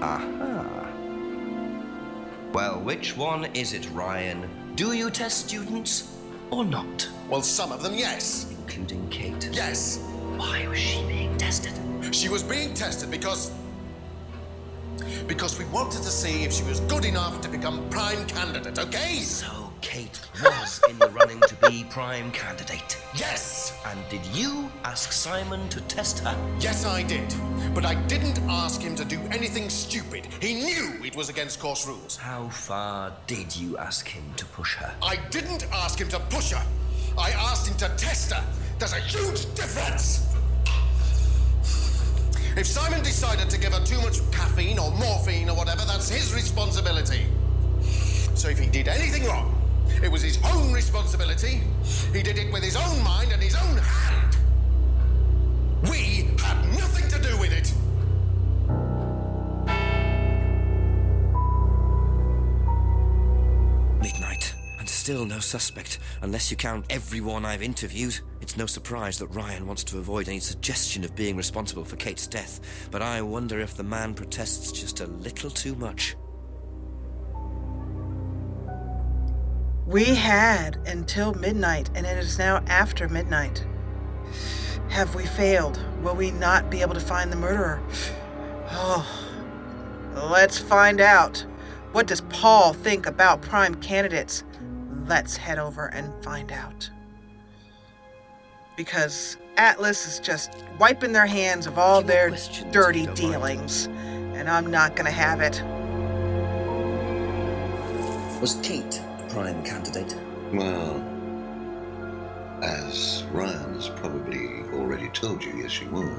Aha. Well, which one is it, Ryan? Do you test students or not? Well, some of them, yes. Including Kate? Yes. Why was she being tested? She was being tested because we wanted to see if she was good enough to become prime candidate, okay? So Kate was in the running to be prime candidate? Yes! And did you ask Simon to test her? Yes, I did. But I didn't ask him to do anything stupid. He knew it was against course rules. How far did you ask him to push her? I didn't ask him to push her. I asked him to test her. There's a huge difference! If Simon decided to give her too much caffeine or morphine or whatever, that's his responsibility. So if he did anything wrong, it was his own responsibility. He did it with his own mind and his own hand. We had nothing to do with it. Midnight, and still no suspect, unless you count everyone I've interviewed. It's no surprise that Ryan wants to avoid any suggestion of being responsible for Kate's death, but I wonder if the man protests just a little too much. We had until midnight, and it is now after midnight. Have we failed? Will we not be able to find the murderer? Oh, let's find out. What does Paul think about prime candidates? Let's head over and find out. Because Atlas is just wiping their hands of all their dirty dealings, and I'm not gonna have it. Was Kate a prime candidate? Well, as Ryan's probably already told you, yes, she was.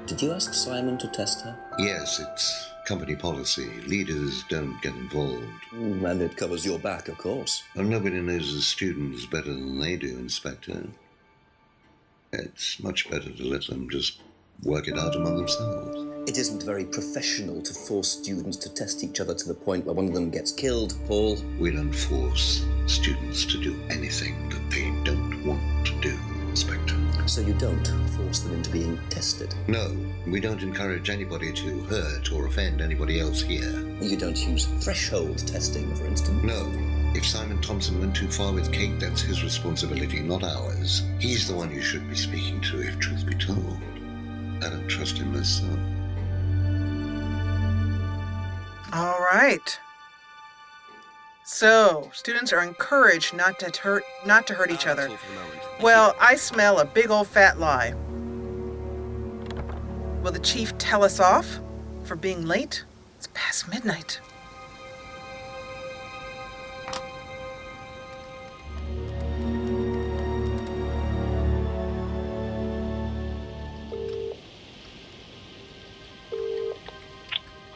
Did you ask Simon to test her? Yes, it's company policy. Leaders don't get involved. And it covers your back, of course. Well, nobody knows the students better than they do, Inspector. It's much better to let them just work it out among themselves. It isn't very professional to force students to test each other to the point where one of them gets killed, Paul. We don't force students to do anything that they don't want to do, Inspector. So you don't force them into being tested? No, we don't encourage anybody to hurt or offend anybody else here. You don't use threshold testing, for instance? No. If Simon Thompson went too far with Kate, that's his responsibility, not ours. He's the one you should be speaking to, if truth be told. I don't trust him myself. All right. So, students are encouraged not to hurt each other. Well, I smell a big old fat lie. Will the chief tell us off for being late? It's past midnight.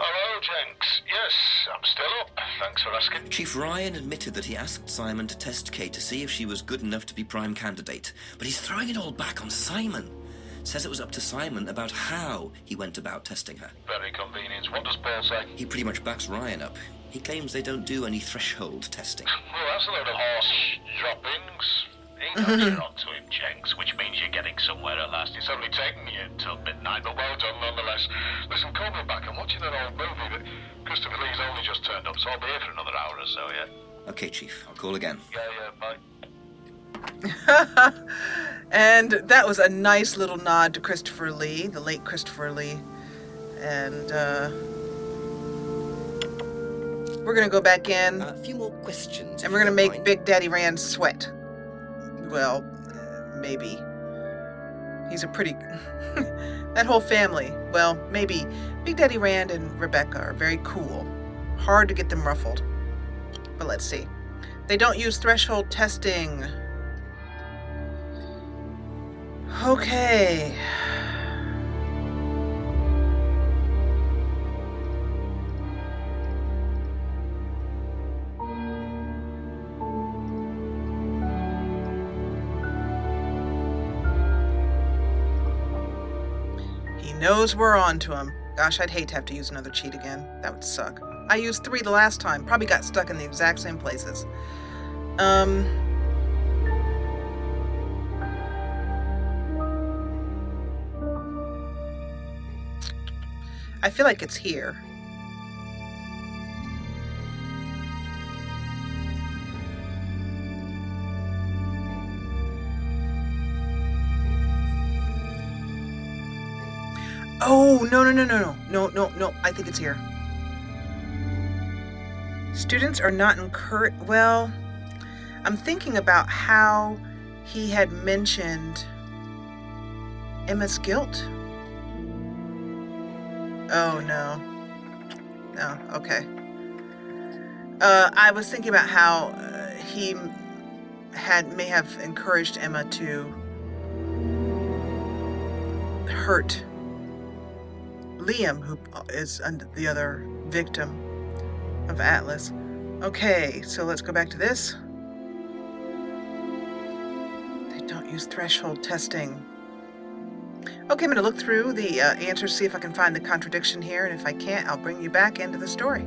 Hello, Jenks. Yes, I'm still up. Thanks for asking. Chief Ryan admitted that he asked Simon to test Kate to see if she was good enough to be prime candidate, but he's throwing it all back on Simon. Says it was up to Simon about how he went about testing her. Very convenient. What does Paul say? He pretty much backs Ryan up. He claims they don't do any threshold testing. Well, that's a load of horse droppings. He knows you're on to him, Jenks, which means you're getting somewhere at last. It's only taken you until midnight, but well done nonetheless. Listen, call me back. I'm watching an old movie, but Christopher Lee's only just turned up, so I'll be here for another hour or so, yeah? Okay, Chief. I'll call again. Yeah, bye. And that was a nice little nod to Christopher Lee, the late Christopher Lee. And we're going to go back in. A few more questions. And we're going to make Big Daddy Rand sweat. Well, maybe. He's a pretty... that whole family. Well, maybe Big Daddy Rand and Rebecca are very cool. Hard to get them ruffled. But let's see. They don't use threshold testing. Okay. He knows we're on to him. Gosh, I'd hate to have to use another cheat again. That would suck. I used 3 the last time. Probably got stuck in the exact same places. I feel like it's here. Oh, no. I think it's here. Students are not encouraged. Well, I'm thinking about how he had mentioned Emma's guilt. Oh, no. No, okay. I was thinking about how he may have encouraged Emma to hurt Liam, who is the other victim of Atlas. Okay, so let's go back to this. They don't use threshold testing. Okay, I'm going to look through the answers, see if I can find the contradiction here, and if I can't, I'll bring you back into the story.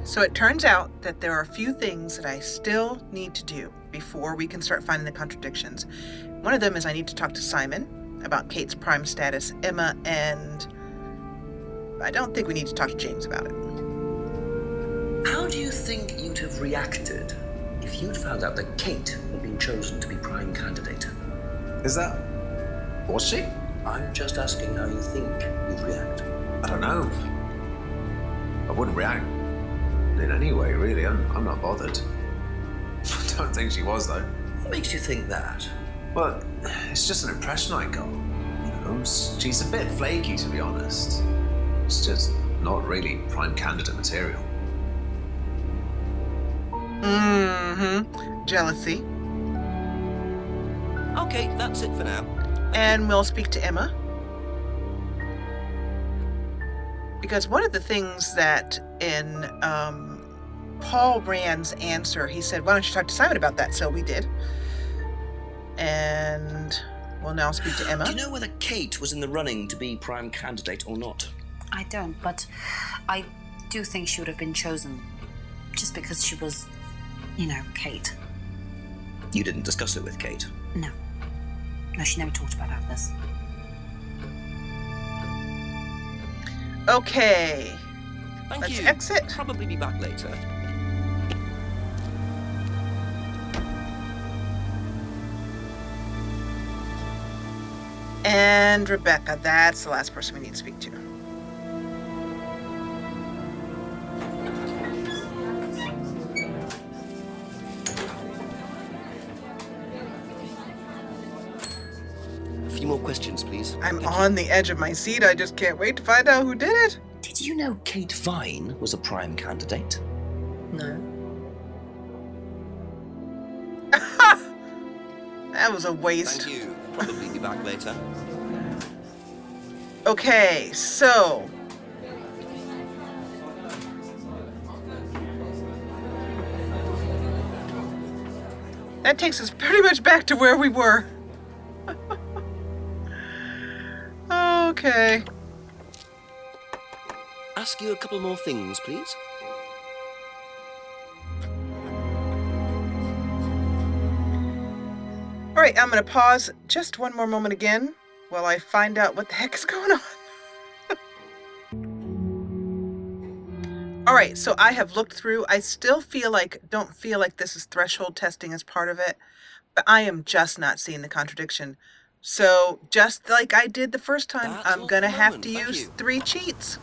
So it turns out that there are a few things that I still need to do before we can start finding the contradictions. One of them is I need to talk to Simon about Kate's prime status, Emma, and I don't think we need to talk to James about it. How do you think you'd have reacted if you'd found out that Kate had been chosen to be prime candidate? Is that... was she? I'm just asking how you think you'd react. I don't know. I wouldn't react in any way, really. I'm not bothered. I don't think she was, though. What makes you think that? Well, it's just an impression I got. You know, she's a bit flaky, to be honest. It's just not really prime candidate material. Jealousy. Okay, that's it for now. And we'll speak to Emma. Because one of the things that in Paul Rand's answer, he said, why don't you talk to Simon about that? So we did. And we'll now speak to Emma. Do you know whether Kate was in the running to be prime candidate or not? I don't, but I do think she would have been chosen just because she was, you know, Kate. You didn't discuss it with Kate? No. No, she never talked about Atlas. Okay. Thank Let's you. exit. Probably be back later. And Rebecca, that's the last person we need to speak to. A few more questions, please. I'm on the edge of my seat. I just can't wait to find out who did it. Did you know Kate Vine was a prime candidate? No. That was a waste. Thank you. Probably be back later. Okay, so that takes us pretty much back to where we were. Okay. Ask you a couple more things, please. All right, I'm going to pause just one more moment again while I find out what the heck is going on. All right, so I have looked through. I still don't feel like this is threshold testing as part of it, but I am just not seeing the contradiction. So just like I did the first time, That's I'm all going to for the have moment. to Thank use you. 3 cheats.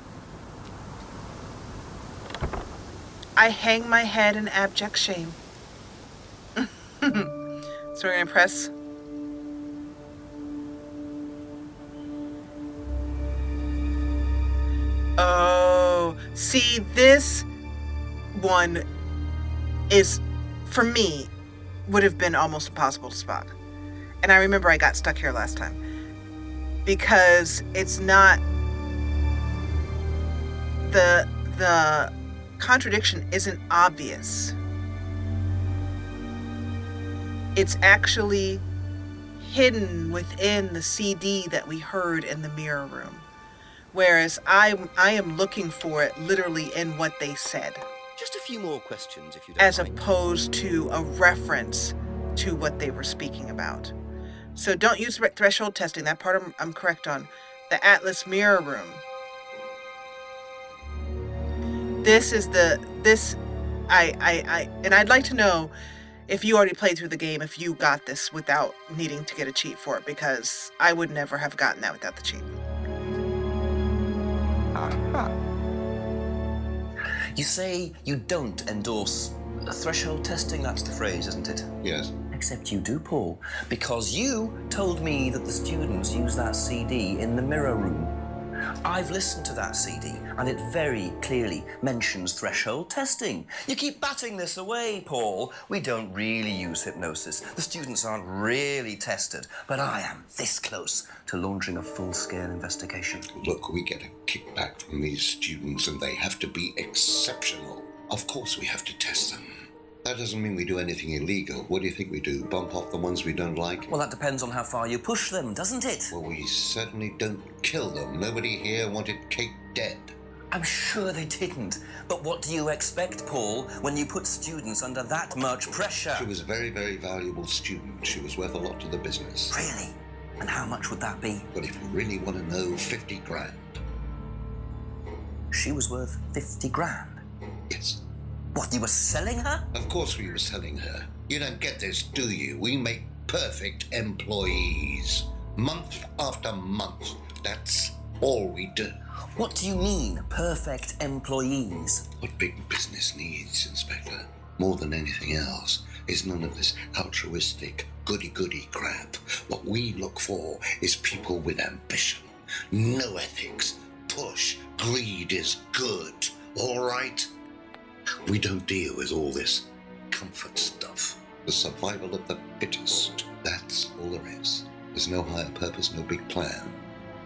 I hang my head in abject shame. So we're going to press. Oh, see, this one is, for me, would have been almost impossible to spot. And I remember I got stuck here last time. Because it's not, the contradiction isn't obvious. It's actually hidden within the CD that we heard in the mirror room. Whereas I am looking for it literally in what they said, Just a few more questions, if you don't as mind. opposed to a reference to what they were speaking about. So don't use threshold testing. That part I'm correct on. The Atlas mirror room. And I'd like to know if you already played through the game, if you got this without needing to get a cheat for it, because I would never have gotten that without the cheat. You say you don't endorse threshold testing, that's the phrase, isn't it? Yes. Except you do, Paul, because you told me that the students use that CD in the mirror room. I've listened to that CD, and it very clearly mentions threshold testing. You keep batting this away, Paul. We don't really use hypnosis. The students aren't really tested, but I am this close to launching a full-scale investigation. Look, we get a kickback from these students, and they have to be exceptional. Of course we have to test them. That doesn't mean we do anything illegal. What do you think we do? Bump off the ones we don't like? Well, that depends on how far you push them, doesn't it? Well, we certainly don't kill them. Nobody here wanted Kate dead. I'm sure they didn't. But what do you expect, Paul, when you put students under that much pressure? She was a very, very valuable student. She was worth a lot to the business. Really? And how much would that be? Well, if you really want to know, 50 grand. She was worth 50 grand. Yes. What, you were selling her? Of course we were selling her. You don't get this, do you? We make perfect employees. Month after month. That's all we do. What do you mean, perfect employees? What big business needs, Inspector, more than anything else, is none of this altruistic, goody-goody crap. What we look for is people with ambition, no ethics, push, greed is good, all right? We don't deal with all this comfort stuff. The survival of the fittest. That's all there is. There's no higher purpose, no big plan.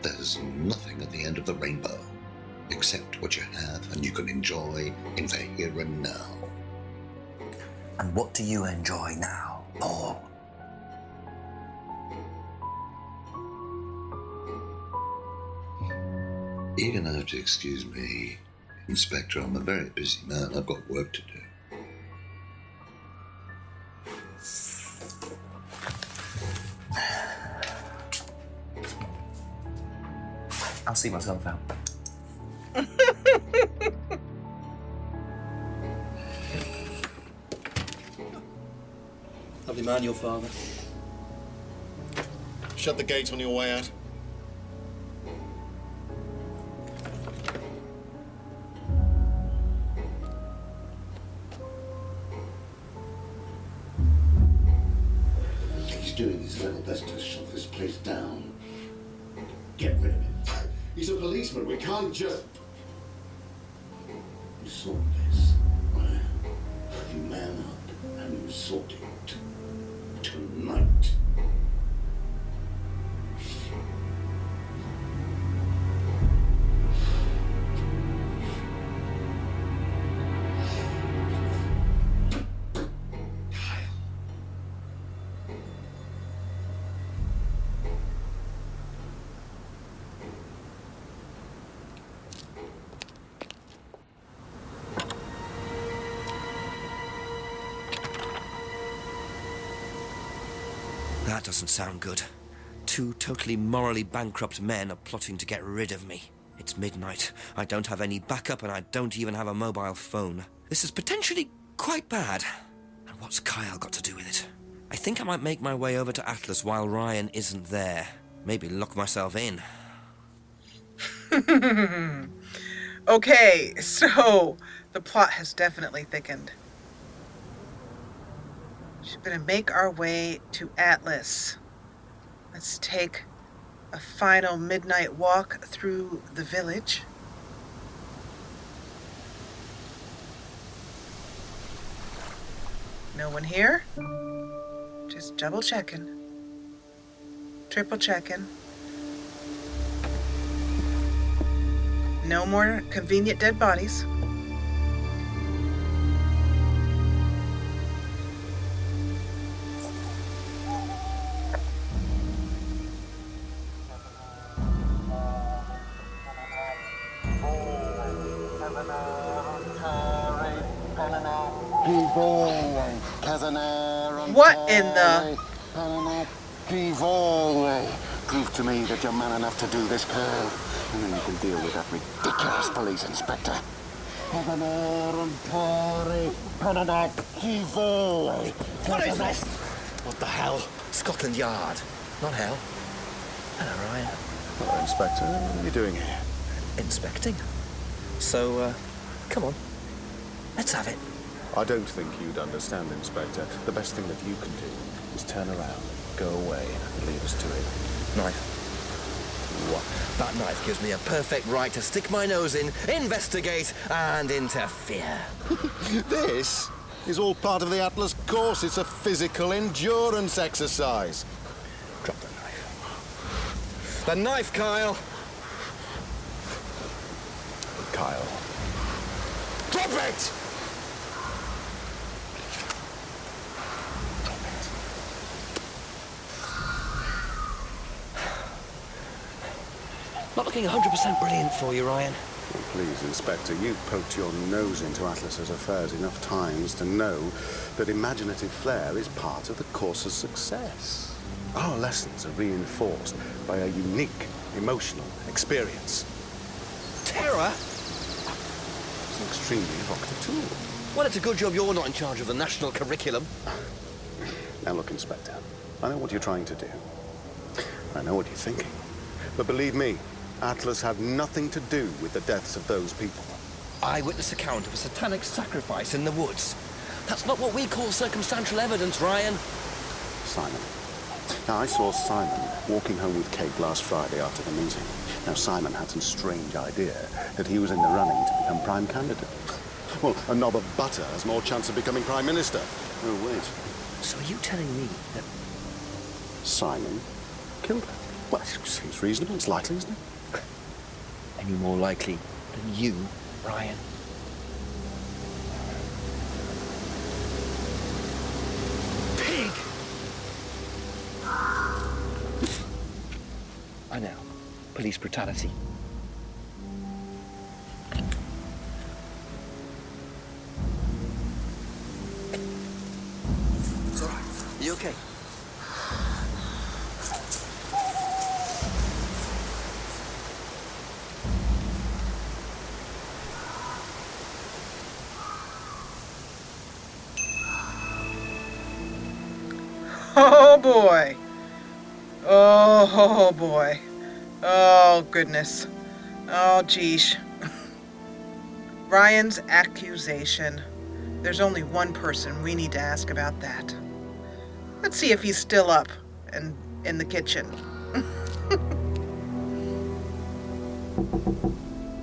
There's nothing at the end of the rainbow, except what you have and you can enjoy in the here and now. And what do you enjoy now, Paul? You're gonna have to excuse me, Inspector. I'm a very busy man. I've got work to do. I'll see myself out. Lovely man, your father. Shut the gate on your way out. He's doing his level best to shut this place down. Get rid of him. He's a policeman. We can't just... You saw this. Well, you man up and you sort it. Tonight. That doesn't sound good. Two totally morally bankrupt men are plotting to get rid of me. It's midnight. I don't have any backup and I don't even have a mobile phone. This is potentially quite bad. And what's Kyle got to do with it? I think I might make my way over to Atlas while Ryan isn't there. Maybe lock myself in. Okay, so the plot has definitely thickened. We're gonna make our way to Atlas. Let's take a final midnight walk through the village. No one here? Just double checking. Triple checking. No more convenient dead bodies. What in the... Prove to me that you're man enough to do this, Pearl, and then you can deal with that ridiculous police inspector. What is this? What the hell? Scotland Yard, not hell. Hello, Ryan. Hello, Inspector. What are you doing here? Inspecting. So, come on. Let's have it. I don't think you'd understand, Inspector. The best thing that you can do is turn around, go away, and leave us to it. Knife. What? That knife gives me a perfect right to stick my nose in, investigate, and interfere. This is all part of the Atlas course. It's a physical endurance exercise. Drop the knife. The knife, Kyle! Kyle. Drop it! Not looking 100% brilliant for you, Ryan. Well, please, Inspector, you've poked your nose into Atlas's affairs enough times to know that imaginative flair is part of the course's success. Our lessons are reinforced by a unique emotional experience. Terror? It's an extremely evocative tool. Well, it's a good job you're not in charge of the national curriculum. Now look, Inspector, I know what you're trying to do. I know what you're thinking. But believe me, Atlas had nothing to do with the deaths of those people. Eyewitness account of a satanic sacrifice in the woods. That's not what we call circumstantial evidence, Ryan. Simon. Now, I saw Simon walking home with Kate last Friday after the meeting. Now, Simon had some strange idea that he was in the running to become prime candidate. Well, a knob of butter has more chance of becoming prime minister. Oh, wait. So are you telling me that... Simon killed her? Well, it seems reasonable. It's likely, isn't it? Any more likely than you, Ryan? Pig! I know. Police brutality. It's all right. You okay? Oh boy. Oh boy. Oh goodness. Oh geesh. Ryan's accusation. There's only one person we need to ask about that. Let's see if he's still up and in the kitchen.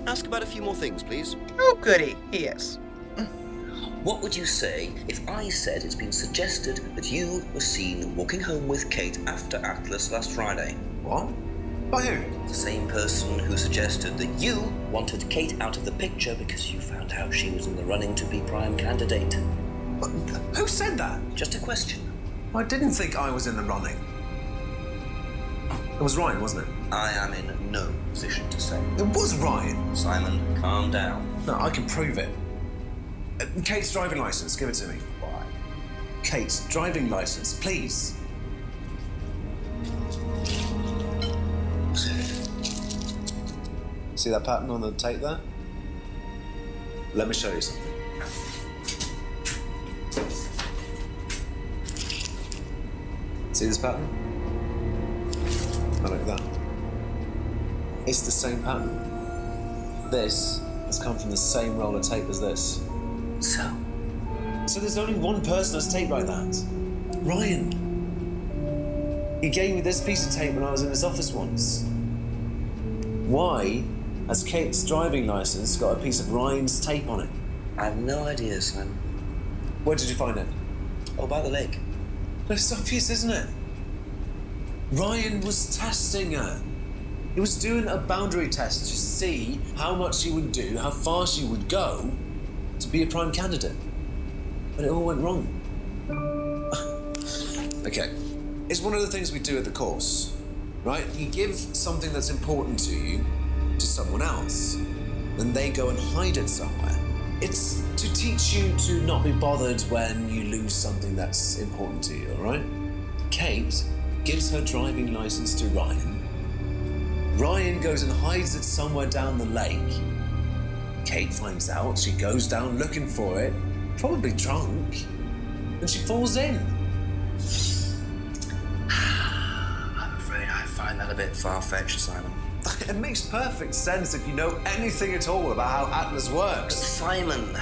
Ask about a few more things, please. Oh goody, he is. What would you say if I said it's been suggested that you were seen walking home with Kate after Atlas last Friday? What? By who? The same person who suggested that you wanted Kate out of the picture because you found out she was in the running to be prime candidate. What? Who said that? Just a question. I didn't think I was in the running. It was Ryan, wasn't it? I am in no position to say. It was Ryan. Simon, calm down. No, I can prove it. Kate's driving license, give it to me. Why? Kate's driving license, please. See that pattern on the tape there? Let me show you something. See this pattern? Oh, look at that. It's the same pattern. This has come from the same roll of tape as this. So there's only one person that's taped like that. Ryan. He gave me this piece of tape when I was in his office once. Why has Kate's driving license got a piece of Ryan's tape on it? I have no idea, Simon. Where did you find it? Oh, by the lake. But it's obvious, isn't it? Ryan was testing her. He was doing a boundary test to see how much she would do, how far she would go to be a prime candidate. But it all went wrong. Okay, it's one of the things we do at the course, right? You give something that's important to you to someone else, then they go and hide it somewhere. It's to teach you to not be bothered when you lose something that's important to you, all right? Kate gives her driving license to Ryan. Ryan goes and hides it somewhere down the lake. Kate finds out, she goes down looking for it, probably drunk, and she falls in. I'm afraid I find that a bit far-fetched, Simon. It makes perfect sense if you know anything at all about how Atlas works. Simon,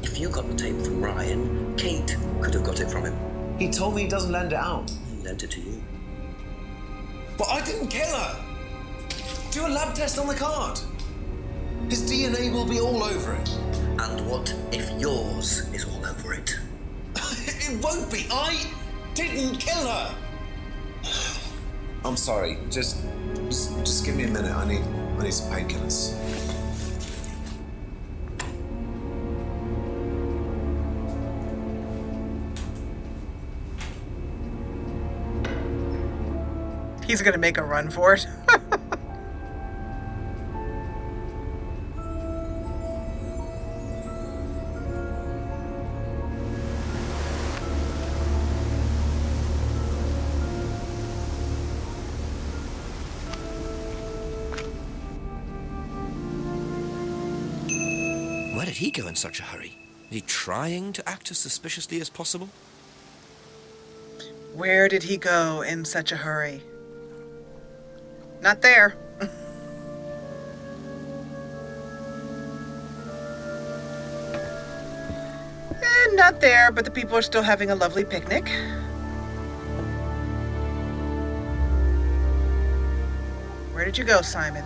if you got the tape from Ryan, Kate could have got it from him. He told me he doesn't lend it out. He lent it to you. But I didn't kill her! Do a lab test on the card. His DNA will be all over it. And what if yours is all over it? It won't be. I didn't kill her. I'm sorry. Just give me a minute. I need some painkillers. He's gonna make a run for it. Where did he go in such a hurry? Is he trying to act as suspiciously as possible? Where did he go in such a hurry? Not there. And not there, but the people are still having a lovely picnic. Where did you go, Simon?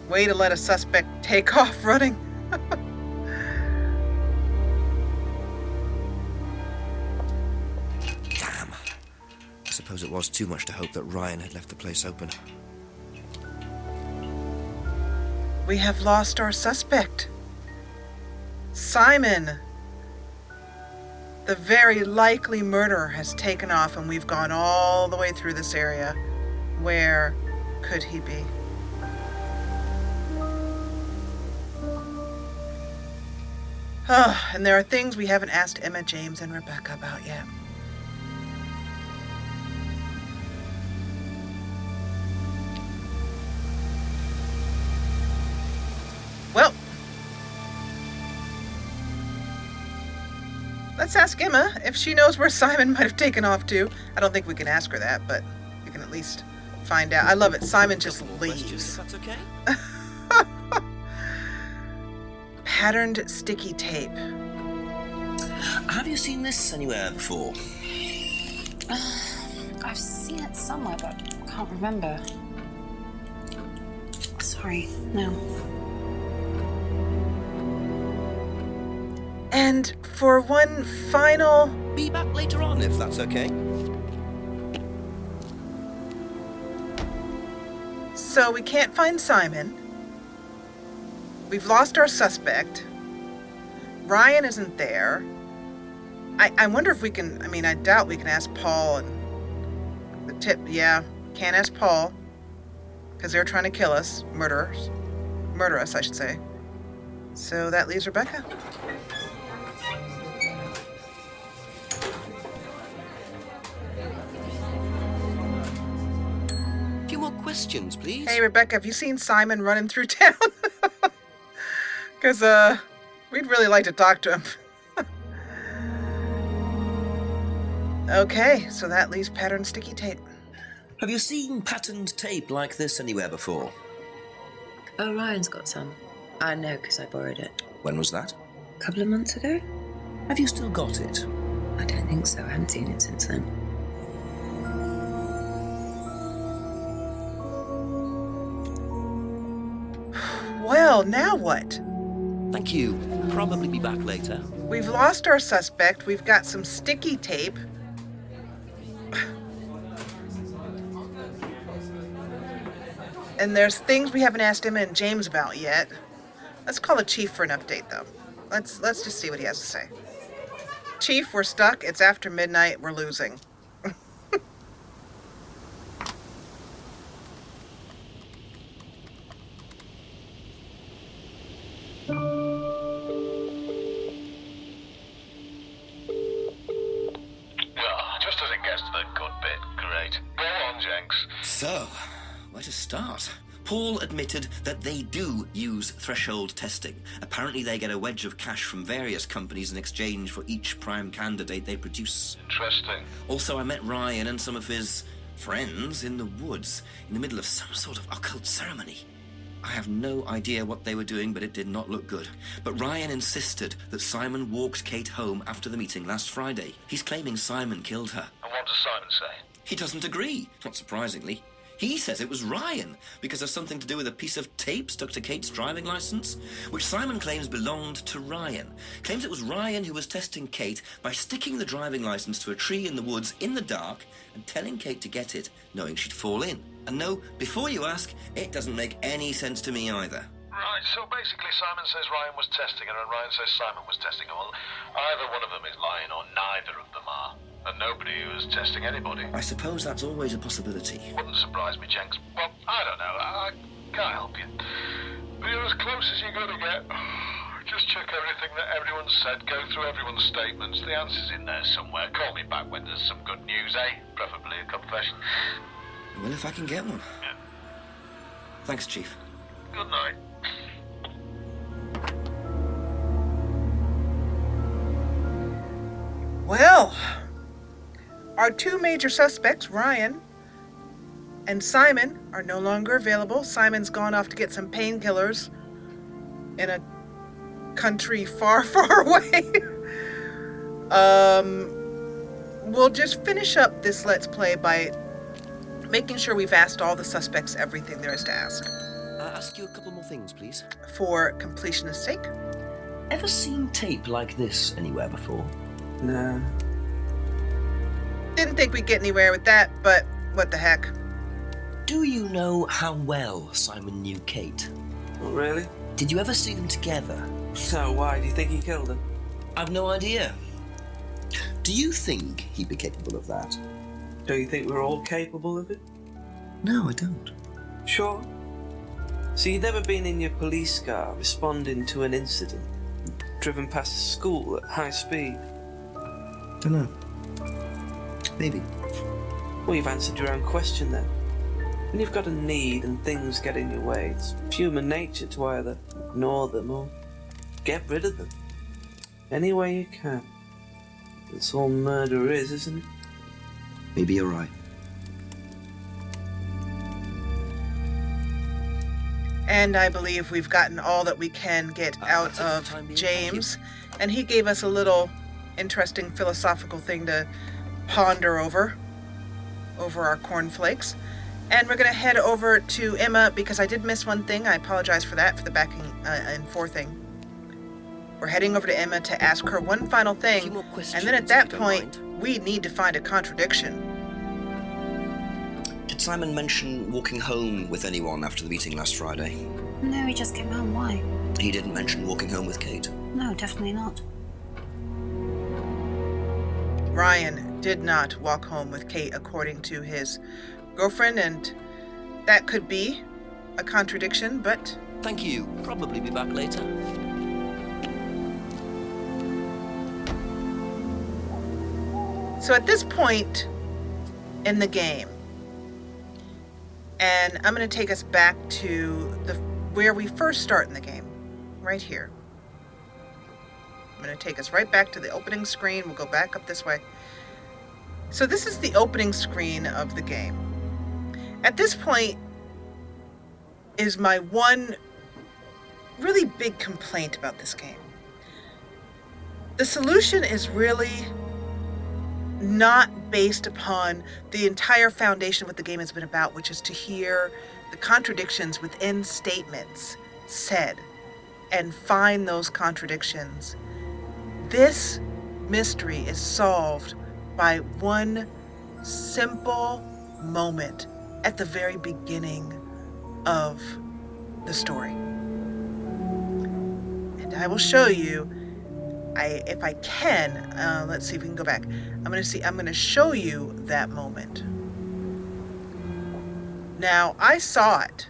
Way to let a suspect take off running. Damn. I suppose it was too much to hope that Ryan had left the place open. We have lost our suspect. Simon. The very likely murderer has taken off, and we've gone all the way through this area. Where could he be? Oh, and there are things we haven't asked Emma, James, and Rebecca about yet. Well, let's ask Emma if she knows where Simon might have taken off to. I don't think we can ask her that, but we can at least find out. I love it. Simon just leaves. That's okay. Patterned sticky tape. Have you seen this anywhere before? I've seen it somewhere, but I can't remember. Sorry, no. And for one final... Be back later on, if that's okay. So we can't find Simon. We've lost our suspect. Ryan isn't there. I wonder if we can... I mean, I doubt we can ask Paul and... The tip, yeah. Can't ask Paul. Because they're trying to kill us. Murder us, I should say. So that leaves Rebecca. A few more questions, please. Hey, Rebecca, have you seen Simon running through town? Because, we'd really like to talk to him. Okay, so that leaves patterned sticky tape. Have you seen patterned tape like this anywhere before? Oh, Ryan's got some. I know, because I borrowed it. When was that? A couple of months ago? Have you still got it? I don't think so. I haven't seen it since then. Well, now what? Thank you. Probably be back later. We've lost our suspect. We've got some sticky tape. And there's things we haven't asked Emma and James about yet. Let's call the chief for an update, though. Let's just see what he has to say. Chief, we're stuck. It's after midnight. We're losing. Just as it gets to the good bit, great. Go on, Jenks. So, Where to start? Paul admitted that they do use threshold testing. Apparently they get a wedge of cash from various companies in exchange for each prime candidate they produce. Interesting. Also, I met Ryan and some of his friends in the woods in the middle of some sort of occult ceremony. I have no idea what they were doing, but it did not look good. But Ryan insisted that Simon walked Kate home after the meeting last Friday. He's claiming Simon killed her. And what does Simon say? He doesn't agree, not surprisingly. He says it was Ryan, because of something to do with a piece of tape stuck to Kate's driving license, which Simon claims belonged to Ryan. Claims it was Ryan who was testing Kate by sticking the driving license to a tree in the woods in the dark and telling Kate to get it, knowing she'd fall in. And no, before you ask, it doesn't make any sense to me either. Right, so basically Simon says Ryan was testing her and Ryan says Simon was testing her. Well, either one of them is lying or neither of them are. And nobody was testing anybody. I suppose that's always a possibility. Wouldn't surprise me, Jenks. Well, I don't know. I can't help you. But you're as close as you're going to get. Just check everything that everyone's said. Go through everyone's statements. The answer's in there somewhere. Call me back when there's some good news, eh? Preferably a confession. Well, if I can get one. Yeah. Thanks, Chief. Good night. Well, our two major suspects, Ryan and Simon, are no longer available. Simon's gone off to get some painkillers in a country far, far away. We'll just finish up this Let's Play by making sure we've asked all the suspects everything there is to ask. Ask you a couple more things, please. For completionist's sake. Ever seen tape like this anywhere before? No. Didn't think we'd get anywhere with that, but what the heck. Do you know how well Simon knew Kate? Oh, really? Did you ever see them together? So why? Do you think he killed her? I've no idea. Do you think he'd be capable of that? Do you think we're all capable of it? No, I don't. Sure. So you've never been in your police car responding to an incident, driven past a school at high speed? Dunno. Maybe. Well, you've answered your own question then. When you've got a need and things get in your way, it's human nature to either ignore them or get rid of them. Any way you can. That's all murder is, isn't it? Maybe you're right. And I believe we've gotten all that we can get out of James. And he gave us a little interesting philosophical thing to ponder over our cornflakes. And we're going to head over to Emma because I did miss one thing. I apologize for that, for the backing and forthing. We're heading over to Emma to ask her one final thing. And then at that point, we need to find a contradiction. Did Simon mention walking home with anyone after the meeting last Friday? No, he just came home. Why? He didn't mention walking home with Kate. No, definitely not. Ryan did not walk home with Kate according to his girlfriend, and that could be a contradiction, but... Thank you. Probably be back later. So at this point in the game, and I'm going to take us back to where we first start in the game, right here. I'm going to take us right back to the opening screen. We'll go back up this way. So this is the opening screen of the game. At this point is my one really big complaint about this game. The solution is really not based upon the entire foundation of what the game has been about, which is to hear the contradictions within statements said and find those contradictions. This mystery is solved by one simple moment at the very beginning of the story. And I will show you, if I can, let's see if we can go back. I'm going to show you that moment. Now, I saw it,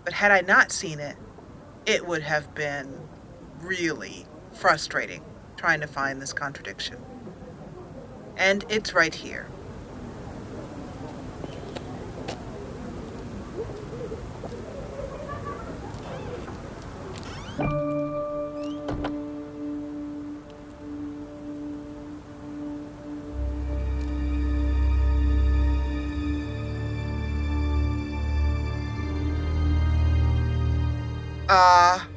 but had I not seen it, it would have been really frustrating trying to find this contradiction. And it's right here. Aha.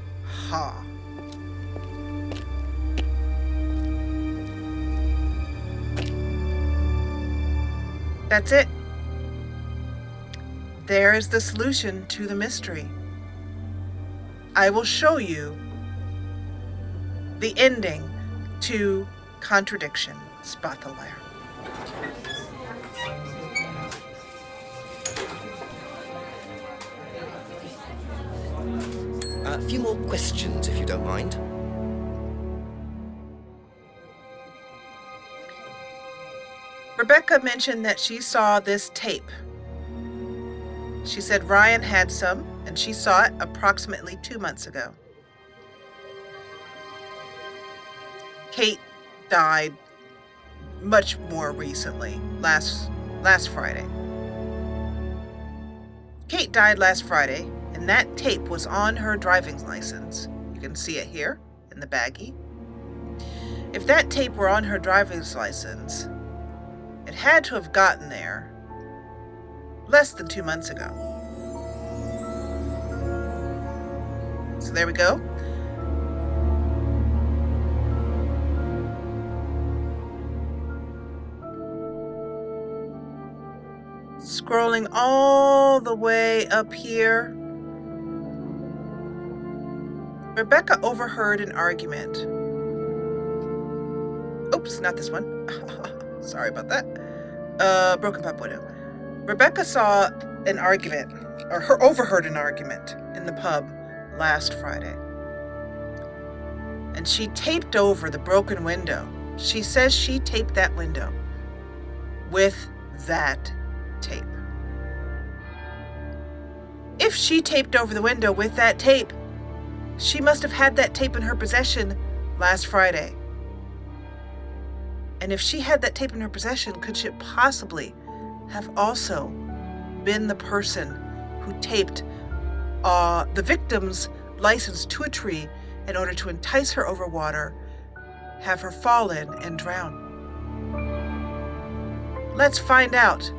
That's it. There is the solution to the mystery. I will show you the ending to Contradiction. Spot the liar. A few more questions, if you don't mind. Rebecca mentioned that she saw this tape. She said Ryan had some, and she saw it approximately 2 months ago. Kate died much more recently, last Friday. Kate died last Friday, and that tape was on her driving license. You can see it here in the baggie. If that tape were on her driver's license, it had to have gotten there less than 2 months ago. So there we go. Scrolling all the way up here, Rebecca overheard an argument. Oops, not this one. Sorry about that. Broken Pop Widow. Rebecca saw an argument, or overheard an argument in the pub last Friday. And she taped over the broken window. She says she taped that window with that tape. If she taped over the window with that tape, she must have had that tape in her possession last Friday. And if she had that tape in her possession, could she possibly have also been the person who taped the victim's license to a tree in order to entice her over water, have her fall in and drown? Let's find out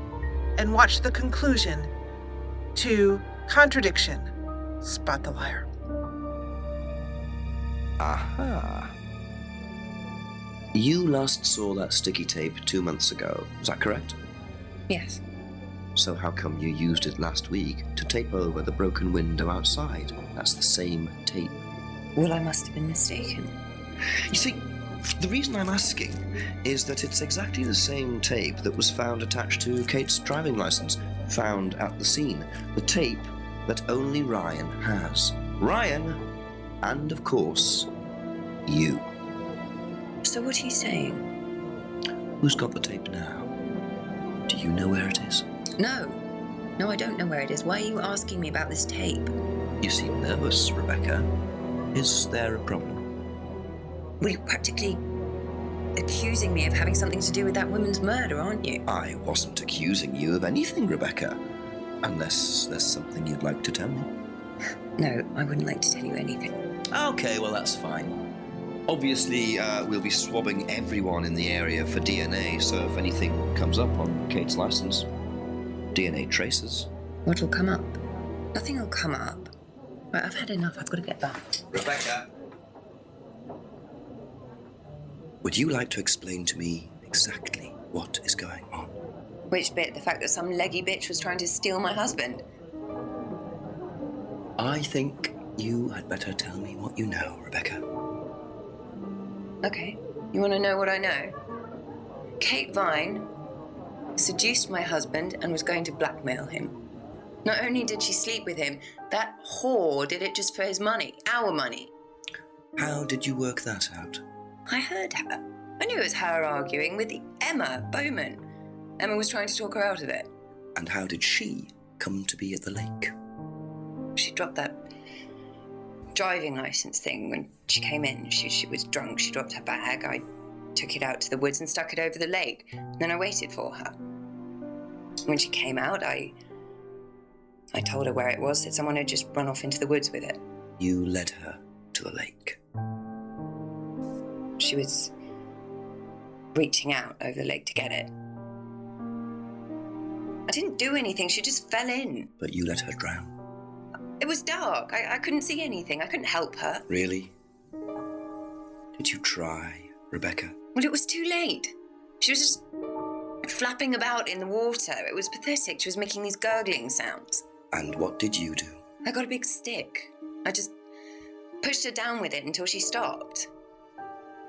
and watch the conclusion to Contradiction. Spot the liar. Aha. You last saw that sticky tape 2 months ago, is that correct? Yes. So how come you used it last week to tape over the broken window outside? That's the same tape. Well, I must have been mistaken. You see, the reason I'm asking is that it's exactly the same tape that was found attached to Kate's driving license, found at the scene. The tape that only Ryan has. Ryan, and of course, you. So what are you saying? Who's got the tape now? Do you know where it is? No, I don't know where it is. Why are you asking me about this tape? You seem nervous, Rebecca. Is there a problem? Well, you're practically accusing me of having something to do with that woman's murder, aren't you? I wasn't accusing you of anything, Rebecca. Unless there's something you'd like to tell me. No, I wouldn't like to tell you anything. Okay, well, that's fine. Obviously, we'll be swabbing everyone in the area for DNA, so if anything comes up on Kate's license, DNA traces. What'll come up? Nothing will come up. Right, I've had enough. I've got to get back. Rebecca! Would you like to explain to me exactly what is going on? Which bit? The fact that some leggy bitch was trying to steal my husband? I think you had better tell me what you know, Rebecca. Okay, you want to know what I know? Kate Vine seduced my husband and was going to blackmail him. Not only did she sleep with him, that whore did it just for his money, our money. How did you work that out? I heard her. I knew it was her arguing with Emma Bowman. Emma was trying to talk her out of it. And how did she come to be at the lake? She dropped that driving license thing when she came in. She was drunk. She dropped her bag. I took it out to the woods and stuck it over the lake. Then I waited for her. When she came out, I told her where it was, that someone had just run off into the woods with it. You led her to to the lake? She was reaching out over the lake to get it. I didn't do anything, she just fell in. But you let her drown. It was dark, I couldn't see anything, I couldn't help her. Really? Did you try, Rebecca? Well, it was too late. She was just flapping about in the water. It was pathetic, she was making these gurgling sounds. And what did you do? I got a big stick. I just pushed her down with it until she stopped.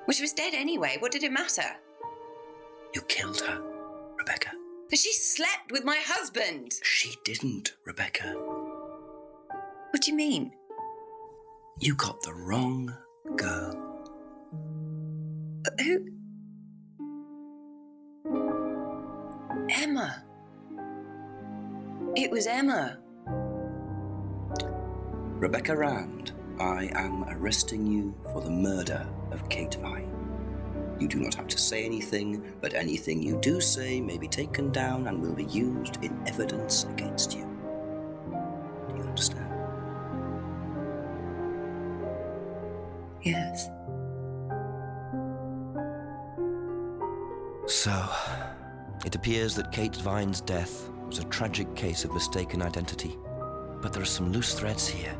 Well, she was dead anyway, what did it matter? You killed her, Rebecca. But she slept with my husband. She didn't, Rebecca. What do you mean? You got the wrong girl. Who? Emma. It was Emma. Rebecca Rand, I am arresting you for the murder of Kate Vine. You do not have to say anything, but anything you do say may be taken down and will be used in evidence against you. Do you understand? Yes. So, it appears that Kate Vine's death was a tragic case of mistaken identity. But there are some loose threads here.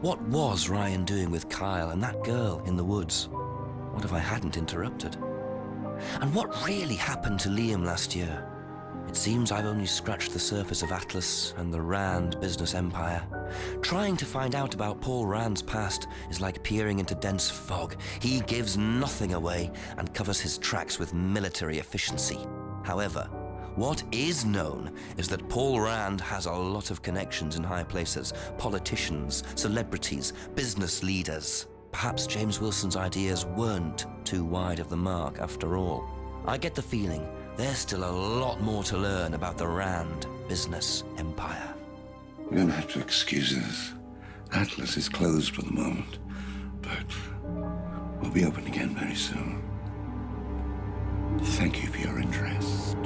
What was Ryan doing with Kyle and that girl in the woods? What if I hadn't interrupted? And what really happened to Liam last year? It seems I've only scratched the surface of Atlas and the Rand business empire. Trying to find out about Paul Rand's past is like peering into dense fog. He gives nothing away and covers his tracks with military efficiency. However, what is known is that Paul Rand has a lot of connections in high places, politicians, celebrities, business leaders. Perhaps James Wilson's ideas weren't too wide of the mark after all. I get the feeling there's still a lot more to learn about the Rand business empire. You're going to have to excuse us. Atlas is closed for the moment, but we'll be open again very soon. Thank you for your interest.